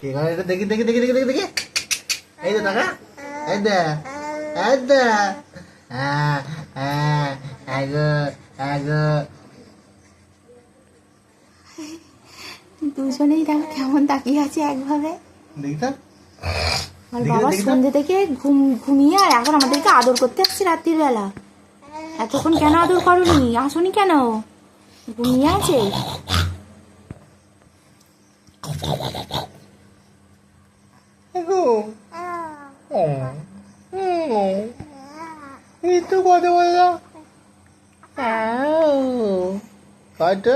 কে করে এটা? দেখি দেখি দেখি দেখি দেখি দেখি। এই তো টাকা, এই দে, এই দে। হ্যাঁ হ্যাঁ, আগো আগো। দুজনেই দেখো কেমন তাকিয়ে আছে একভাবে। দেখি তো। আর বাবা সন্ধ্যে থেকে ঘুমিয়ে আর এখন আমাদেরকে আদর করতে আসছে রাত্রির বেলা। এতক্ষণ কেন আদর করনি? আসনি কেন? ঘুমিয়ে আছে। এই তো কথা বললাম। কয়টা?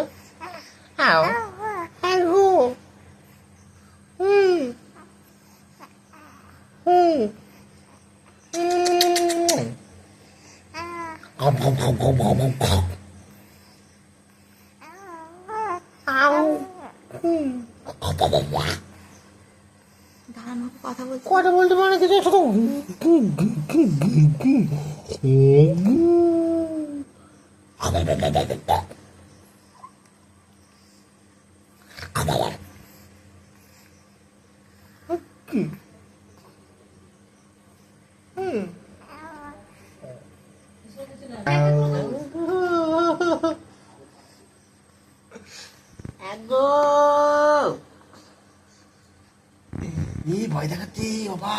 দাঁড়ানো, কথা বলতে কথা বলতে পারে কিছু শুধু ভয় দেখাচ্ছি বাবা।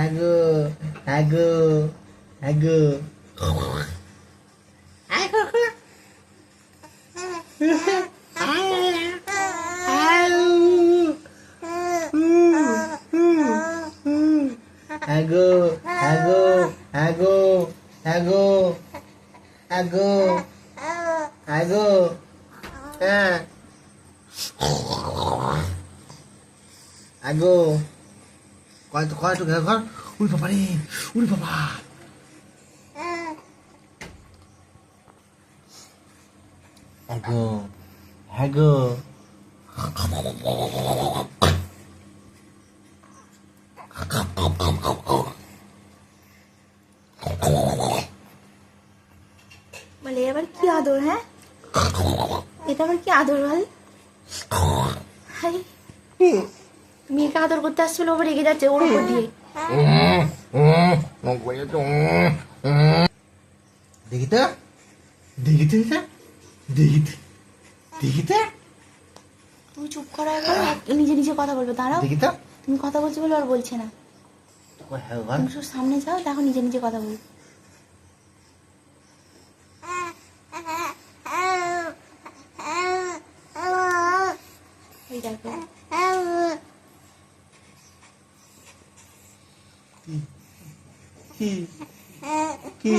আগো আগো আগো আগো আগো আগো আগো আগো আগো। হ্যাঁ আগো কত কত ঘর। উড়ি বাবা রে, উড়ি বাবা। আগো আগো বলে এবার কি আদর? হ্যাঁ, এটা আবার কি আদর বল? মেয়েকে আদর করতে আসছিল, ওপর রেগে যাচ্ছে ওর উপর দিয়ে। দেখি তো, দেখি তো, দেখি তো, দেখি তো। তুমি চুপ করো একবার, নিজে নিজে কথা বলবে। দাঁড়াও, দেখি তো। তুমি কথা বলছো বলে আর বলছে না। তুমি শুধু সামনে যাও, দেখো নিজে নিজে কথা বলবে। ওই দেখো, কি কি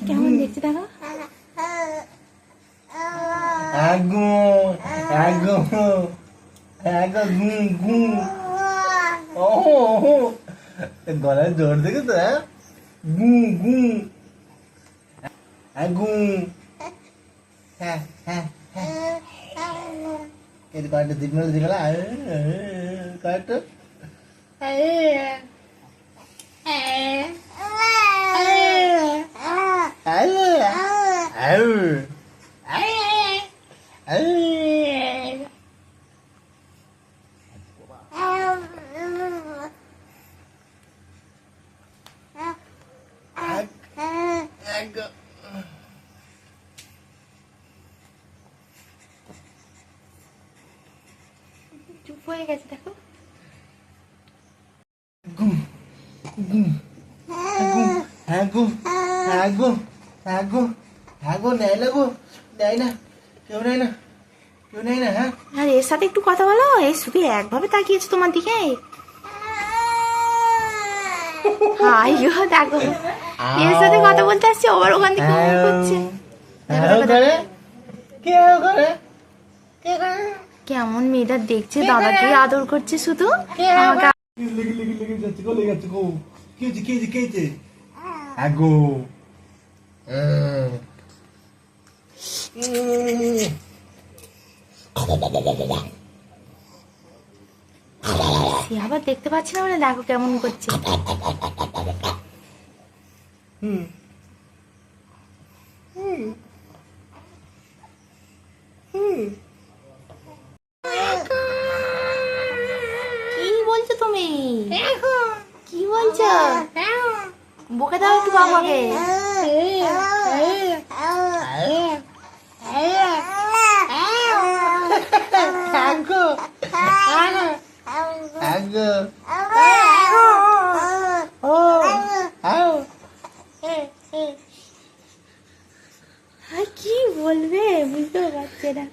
কেমন দেখছে দেখো। আগো আগো আগো ঘু ঘু। ও গলায় জোর দেখে তো। গু গু আগু। হ্যাঁ হ্যাঁ হ্যাঁ, এই কয়েকটা দিক মেলে দিকে কয়েকটা। চুপ হয়ে গেছে দেখো। আগু আগু আগু আগু নেয় না গো, নেয় না, কেউ নেয় না, কেউ নেয় না। হ্যাঁ, আর এর সাথে একটু কথা বলো। এই শুধু একভাবে তাকিয়েছে তোমার দিকে। হাই গো, দেখো এর সাথে কথা বলতে আসছে, আবার ওখান থেকে করছে। কেমন মেয়েটা দেখছে, দাদাকে আদর করছে শুধু। আমাকে লেগে যাচ্ছে গো, লেগে যাচ্ছে গো। কি হয়েছে? আগো। সে আবার দেখতে পাচ্ছি না বলে দেখো কেমন করছে। হুম। কি বলছো তুমি? কি বলছো? বকে দাও একটু বাবাকে। আগো। আগো। ও। আও। আর কি বলবে বুঝতে পারছে না।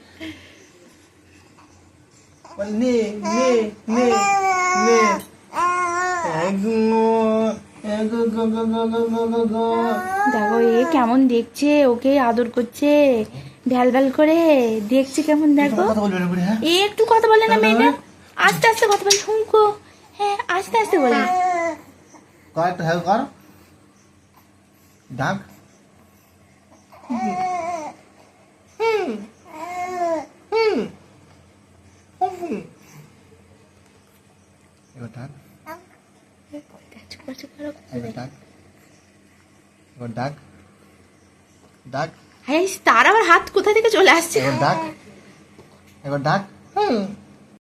বল নে। আগো। আগো গো গো গো গো গো গো গো। দেখো এ কেমন দেখছে, ওকে আদর করছে ভ্যাল ভ্যাল করে দেখছে কেমন দেখো। কথা বলবে না করে, হ্যাঁ? এ একটু কথা বলে না মেয়েটা, আস্তে আস্তে কথা বলে হুমকো। হ্যাঁ আস্তে আস্তে বলে। কর একটু হেল্প কর। ডাক। এবার ডাক। এবার ডাক। এবার ডাক। ডাক। হ্যাঁ তার আবার হাত কোথা থেকে চলে আসছে। এবার ডাক। এবার ডাক।